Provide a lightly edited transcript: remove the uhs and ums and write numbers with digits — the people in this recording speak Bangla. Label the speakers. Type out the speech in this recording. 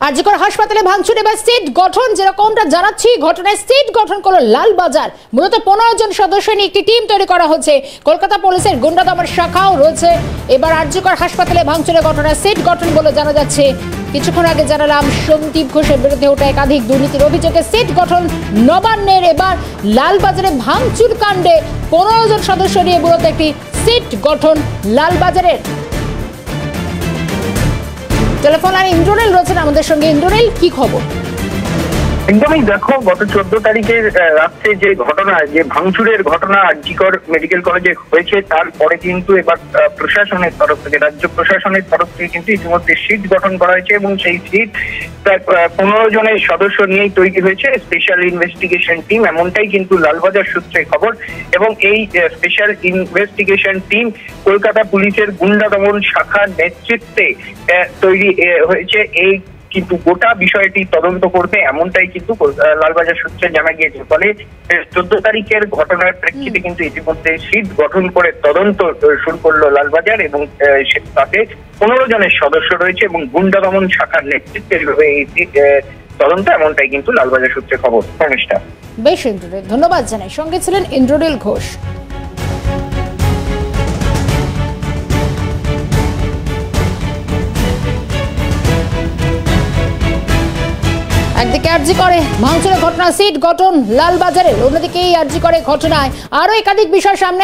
Speaker 1: আরজিকর হাসপাতালে ভাঙচুর এবার সিট গঠন, যেরকমটা জানাচ্ছি ঘটনায় সিট গঠন করলো লালবাজার। মূলত 15 জন সদস্য নিয়ে একটি টিম তৈরি করা হচ্ছে। কলকাতা পুলিশের গুন্ডা দমন শাখাও রয়েছে। এবার আরজিকর হাসপাতালে ভাঙচুরের ঘটনায় সিট গঠন বলে জানা যাচ্ছে। কিছুক্ষণ আগে জানালাম সন্দীপ ঘোষের বিরুদ্ধে ওঠা একাধিক দুর্নীতির অভিযোগে সিট গঠন নবান্নের। এবার লালবাজারে ভাঙচুর কাণ্ডে 15 জন সদস্য নিয়ে মূলত একটি সিট গঠন লালবাজারের। টেলিফোন লাইনে ইন্দ্রনীল রয়েছেন আমাদের সঙ্গে। ইন্দ্রনীল, কি খবর?
Speaker 2: একদমই দেখো, গত 14 তারিখের রাত্রে যে ঘটনা, যে ভাঙচুরের ঘটনা আরজিকর মেডিকেল কলেজে হয়েছে, তারপরে কিন্তু এবার প্রশাসনের তরফ থেকে, রাজ্য প্রশাসনের তরফ থেকে কিন্তু ইতিমধ্যে সিট গঠন করা হয়েছে এবং সেই সিট 15 জনের সদস্য নিয়েই তৈরি হয়েছে স্পেশাল ইনভেস্টিগেশন টিম, এমনটাই কিন্তু লালবাজার সূত্রে খবর। এবং এই স্পেশাল ইনভেস্টিগেশন টিম কলকাতা পুলিশের গুন্ডা দমন শাখার নেতৃত্বে তৈরি হয়েছে। এই কিন্তু গোটা বিষয়টি তদন্ত করবে, এমনটাই কিন্তু লালবাজার সূত্রে জানা গিয়েছে। ফলে 14 তারিখের ঘটনার প্রেক্ষিতে কিন্তু ইতিমধ্যে সিট গঠন করে তদন্ত শুরু করলো লালবাজার এবং তাতে 15 জনের সদস্য রয়েছে এবং গুন্ডা দমন শাখার নেতৃত্বে এই তদন্ত, এমনটাই কিন্তু লালবাজার সূত্রে খবর। প্রমিষ্ঠা,
Speaker 1: বেশ ইন্দ্রনীল, ধন্যবাদ জানাই। সঙ্গে ছিলেন ইন্দ্রনীল ঘোষ। একদিকে আরজিকরে ভাঙচুরের ঘটনা, সিট গঠন লালবাজারে, অন্যদিকে এই আরজিকরে ঘটনায় আরো একাধিক বিষয় সামনে